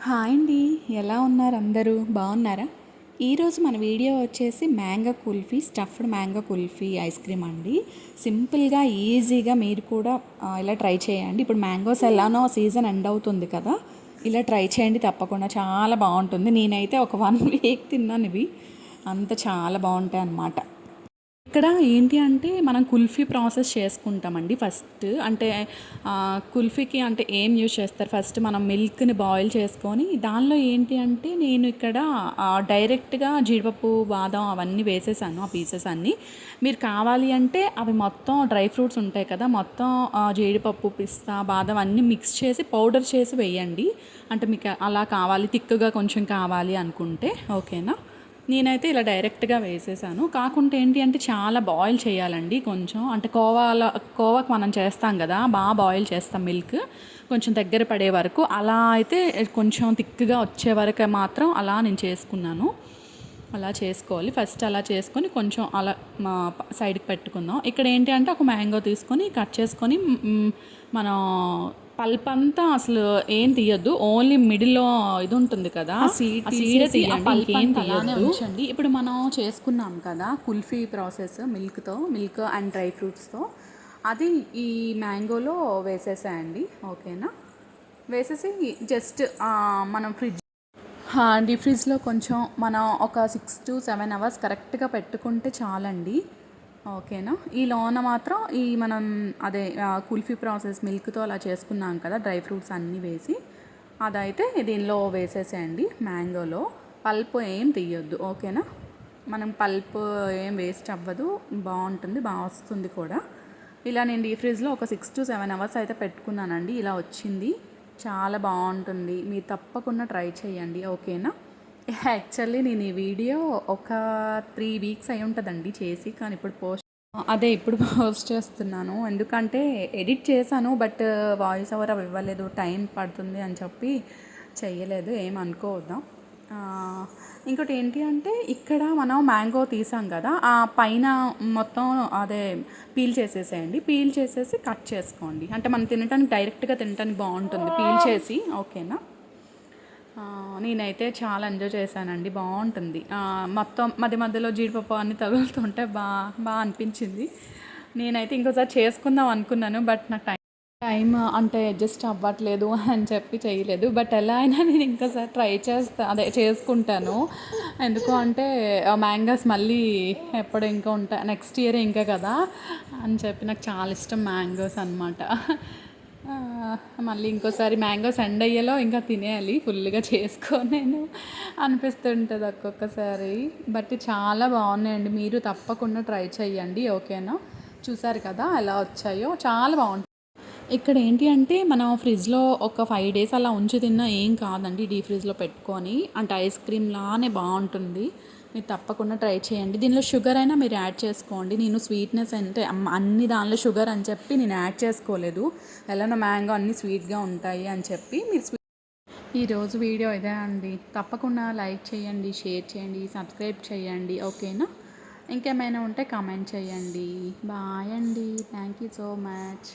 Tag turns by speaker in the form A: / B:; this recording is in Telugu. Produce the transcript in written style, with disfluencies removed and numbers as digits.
A: హాయ్ అండి. ఎలా ఉన్నారు అందరూ? బాగున్నారా? ఈరోజు మన వీడియో వచ్చేసి mango kulfi, stuffed mango kulfi ice cream అండి. సింపుల్గా ఈజీగా మీరు కూడా ఇలా ట్రై చేయండి. ఇప్పుడు మ్యాంగోస్ ఎలానో సీజన్ ఎండ్ అవుతుంది కదా, ఇలా ట్రై చేయండి తప్పకుండా. చాలా బాగుంటుంది. నేనైతే ఒక 1 వీక్ తిన్నాను ఇవి. అంత చాలా బాగుంటాయి అన్నమాట. ఇక్కడ ఏంటి అంటే మనం కుల్ఫీ ప్రాసెస్ చేసుకుంటామండి ఫస్ట్. అంటే కుల్ఫీకి అంటే ఏం యూజ్ చేస్తారు, ఫస్ట్ మనం మిల్క్ని బాయిల్ చేసుకొని దానిలో ఏంటి అంటే నేను ఇక్కడ డైరెక్ట్గా జీడిపప్పు, బాదం అవన్నీ వేసేసాను, ఆ పీసెస్ అన్నీ. మీరు కావాలి అంటే అవి మొత్తం డ్రై ఫ్రూట్స్ ఉంటాయి కదా, మొత్తం జీడిపప్పు, పిస్తా, బాదం అన్నీ మిక్స్ చేసి పౌడర్ చేసి వేయండి. అంటే మీకు అలా కావాలి, తిక్కుగా కొంచెం కావాలి అనుకుంటే ఓకేనా. నేనైతే ఇలా డైరెక్ట్గా వేసేసాను. కాకుంటే ఏంటి అంటే చాలా బాయిల్ చేయాలండి కొంచెం. అంటే కోవాకి మనం చేస్తాం కదా, బాగా బాయిల్ చేస్తాం మిల్క్ కొంచెం దగ్గర పడే వరకు. అలా అయితే కొంచెం థిక్గా వచ్చే వరకు మాత్రం అలా నేను చేసుకున్నాను. అలా చేసుకోవాలి. ఫస్ట్ అలా చేసుకొని కొంచెం అలా మా సైడ్కి పెట్టుకుందాం. ఇక్కడ ఏంటి అంటే ఒక మ్యాంగో తీసుకొని కట్ చేసుకొని మనం పల్ప్ అంతా అసలు ఏం తీయద్దు, ఓన్లీ మిడిల్లో ఇది ఉంటుంది కదా, ఆ సీడే తీయండి, ఇంకేం తీయద్దు. ఇప్పుడు మనం చేసుకున్నాం కదా kulfi process milk and dry ఫ్రూట్స్తో, అది ఈ మ్యాంగోలో వేసేసాయండి. ఓకేనా. వేసేసి జస్ట్ మనం డీప్ ఫ్రిడ్జ్లో కొంచెం మనం ఒక 6 to 7 hours కరెక్ట్గా పెట్టుకుంటే చాలండి. ఓకేనా. ఈ లోన మాత్రం ఈ మనం అదే కుల్ఫీ ప్రాసెస్ మిల్క్తో అలా చేసుకున్నాం కదా, డ్రై ఫ్రూట్స్ అన్నీ వేసి అదైతే దీనిలో వేసేసేయండి. మ్యాంగోలో పల్ప్ ఏం తీయొద్దు. ఓకేనా. మనం పల్ప్ ఏం వేస్ట్ అవ్వదు, బాగుంటుంది, బాగా వస్తుంది కూడా. ఇలా నేను డీప్ ఫ్రిడ్జ్లో ఒక 6 to 7 hours అయితే పెట్టుకున్నానండి. ఇలా వచ్చింది, చాలా బాగుంటుంది. మీరు తప్పకుండా ట్రై చేయండి. ఓకేనా. యాక్చువల్లీ నేను ఈ వీడియో ఒక 3 weeks అయి ఉంటుందండి చేసి, కానీ ఇప్పుడు పోస్ట్ చేస్తున్నాను. ఎందుకంటే ఎడిట్ చేశాను, బట్ వాయిస్ ఓవర్ అవి ఇవ్వలేదు, టైం పడుతుంది అని చెప్పి చెయ్యలేదు, ఏమనుకోవద్దాం. ఇంకోటి ఏంటి అంటే ఇక్కడ మనం మ్యాంగో తీసాం కదా, ఆ పైన మొత్తం అదే పీల్ చేసేసేయండి. పీల్ చేసేసి కట్ చేసుకోండి. అంటే మనం తినడానికి డైరెక్ట్గా తినడానికి బాగుంటుంది పీల్ చేసి. ఓకేనా. నేనైతే చాలా ఎంజాయ్ చేశానండి, బాగుంటుంది. మొత్తం మధ్య మధ్యలో జీడిపప్పు అన్నీ తగులుతుంటే బాగా అనిపించింది. నేనైతే ఇంకోసారి చేసుకుందాం అనుకున్నాను, బట్ నాకు టైం అంటే అడ్జస్ట్ అవ్వట్లేదు అని చెప్పి చేయలేదు. బట్ ఎలా అయినా నేను ఇంకోసారి ట్రై చేసుకుంటాను. ఎందుకు అంటే మ్యాంగోస్ మళ్ళీ ఎప్పుడు ఇంకా ఉంటాయి, నెక్స్ట్ ఇయర్ ఇంకా కదా అని చెప్పి నాకు చాలా ఇష్టం మ్యాంగోస్ అనమాట. మళ్ళీ ఇంకోసారి మ్యాంగోస్ ఎండ్ అయ్యేలో ఇంకా తినేయాలి ఫుల్గా చేసుకొని నేను అనిపిస్తుంటుంది ఒక్కొక్కసారి. బట్ చాలా బాగున్నాయండి, మీరు తప్పకుండా ట్రై చేయండి. ఓకేనా. చూసారు కదా ఎలా వచ్చాయో, చాలా బాగుంటాయి. ఇక్కడ ఏంటి అంటే మనం ఫ్రిడ్జ్లో ఒక 5 days అలా ఉంచి తిన్నా ఏం కాదండి, డీప్ ఫ్రిడ్జ్లో పెట్టుకొని. అంటే ఐస్ క్రీమ్ లానే బాగుంటుంది. మీరు తప్పకుండా ట్రై చేయండి. దీనిలో షుగర్ అయినా మీరు యాడ్ చేసుకోండి. నేను స్వీట్నెస్ అంటే అన్ని దానిలో షుగర్ అని చెప్పి నేను యాడ్ చేసుకోలేదు. ఎలానో మ్యాంగో అన్నీ స్వీట్గా ఉంటాయి అని చెప్పి మీరు ఈరోజు వీడియో ఇదే అండి. తప్పకుండా లైక్ చేయండి, షేర్ చేయండి, సబ్స్క్రైబ్ చేయండి. ఓకేనా. ఇంకేమైనా ఉంటే కామెంట్ చేయండి. బాయ్ అండి. Thank you so much.